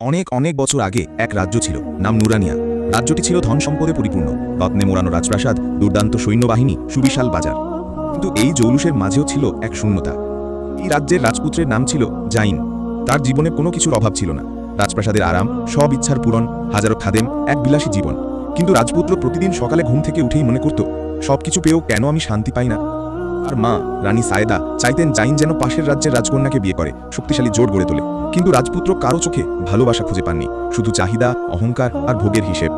অনেক অনেক বছর আগে এক রাজ্য ছিল, নাম নুরানিয়া। রাজ্যটি ছিল ধন সম্পদে পরিপূর্ণ, রত্নে মোড়ানো রাজপ্রাসাদ, দুর্দান্ত সৈন্যবাহিনী, সুবিশাল বাজার। কিন্তু এই জৌলুসের মাঝেও ছিল এক শূন্যতা। এই রাজ্যের রাজপুত্রের নাম ছিল জাইন। তার জীবনে কোনো কিছুর অভাব ছিল না, রাজপ্রাসাদের আরাম, সব ইচ্ছার পূরণ, হাজারো খাদেম, এক বিলাসী জীবন। কিন্তু রাজপুত্র প্রতিদিন সকালে ঘুম থেকে উঠেই মনে করত, সবকিছু পেয়েও কেন আমি শান্তি পাই না। আর মা রানী সায়েদা চাইতেন জাইন যেন পাশের রাজ্যের রাজকন্যাকে বিয়ে করে, শক্তিশালী জোট গড়ে তোলে। কিন্তু রাজপুত্র কারো চোখে ভালোবাসা খুঁজে পাননি, শুধু চাহিদা, অহংকার আর ভোগের হিসেব।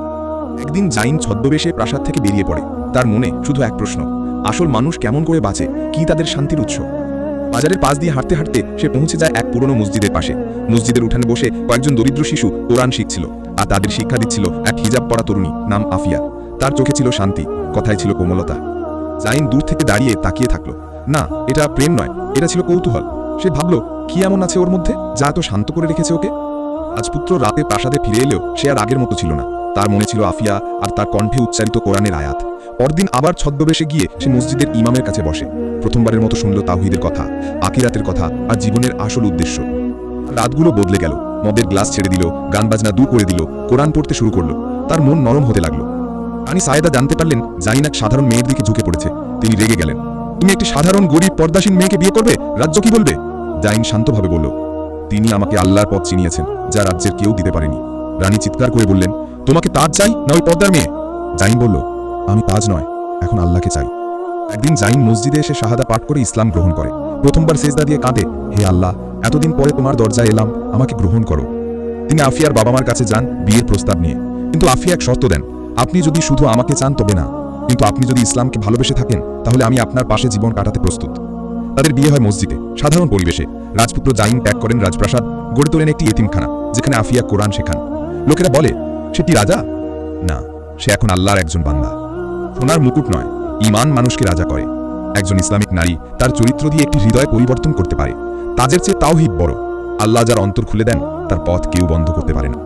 একদিন জাইন ছদ্মবেশে প্রাসাদ থেকে বেরিয়ে পড়ে। তার মনে শুধু এক প্রশ্ন, আসল মানুষ কেমন করে বাঁচে, কি তাদের শান্তির উৎস। বাজারের পাশ দিয়ে হাঁটতে হাঁটতে সে পৌঁছে যায় এক পুরনো মসজিদের পাশে। মসজিদের উঠানে বসে কয়েকজন দরিদ্র শিশু কোরআন শিখছিল, আর তাদের শিক্ষা দিচ্ছিল এক হিজাব পরা তরুণী নাম আফিয়া। তার চোখে ছিল শান্তি, কথায় ছিল কোমলতা। জাইন দূর থেকে দাঁড়িয়ে তাকিয়ে থাকলো। না, এটা প্রেম নয়, এটা ছিল কৌতূহল। সে ভাবল, কি এমন আছে ওর মধ্যে যা এত শান্ত করে রেখেছে ওকে। রাজপুত্র রাতে প্রাসাদে ফিরে এলেও সে আর আগের মতো ছিল না। তার মনে ছিল আফিয়া আর তার কণ্ঠে উচ্চারিত কোরআনের আয়াত। পরদিন আবার ছদ্মবেশে গিয়ে সে মসজিদের ইমামের কাছে বসে। প্রথমবারের মতো শুনল তাওহীদের কথা, আখিরাতের কথা আর জীবনের আসল উদ্দেশ্য। রাতগুলো বদলে গেল। মদের গ্লাস ছেড়ে দিল, গান বাজনা দূর করে দিল, কোরআন পড়তে শুরু করলো। তার মন নরম হতে লাগলো। রানী সায়েদা জানতে পারলেন জাইন এক সাধারণ মেয়ের দিকে ঝুঁকে পড়েছে। তিনি রেগে গেলেন, তুমি একটি সাধারণ গরিব পর্দাসীন মেয়েকে বিয়ে করবে? রাজ্য কি বলবে? জাইন শান্তভাবে বলল, তিনি আমাকে আল্লাহর পথ চিনিয়েছেন, যা রাজ্যের কেউ দিতে পারেনি। রানী চিৎকার করে বললেন, তোমাকে তাজ চাই না ওই পর্দার মেয়ে? জাইন বলল, আমি তাজ নয়, এখন আল্লাহকে চাই। একদিন জাইন মসজিদে এসে শাহাদা পাঠ করে ইসলাম গ্রহণ করে। প্রথমবার সেজদা দিয়ে কাঁদে, হে আল্লাহ, এতদিন পরে তোমার দরজায় এলাম, আমাকে গ্রহণ করো। তিনি আফিয়ার বাবা মার কাছে যান বিয়ের প্রস্তাব নিয়ে। কিন্তু আফিয়া এক শর্ত দেন, আপনি যদি শুধু আমাকে চান তবে না, কিন্তু আপনি যদি ইসলামকে ভালোবেসে থাকেন তাহলে আমি আপনার পাশে জীবন কাটাতে প্রস্তুত। তাদের বিয়ে হয় মসজিদে, সাধারণ পরিবেশে। রাজপুত্র জাইন ত্যাগ করেন রাজপ্রাসাদ, গড়ে তোলেন একটি এতিমখানা, যেখানে আফিয়া কোরআন শেখান। লোকেরা বলে, সে কি রাজা? না, সে এখন আল্লাহর একজন বান্দা। সোনার মুকুট নয়, ঈমান মানুষকে রাজা করে। একজন ইসলামিক নারী তার চরিত্র দিয়ে একটি হৃদয় পরিবর্তন করতে পারে। তাজের চেয়ে তাওহীদ বড়। আল্লাহ যার অন্তর খুলে দেন, তার পথ কেউ বন্ধ করতে পারে না।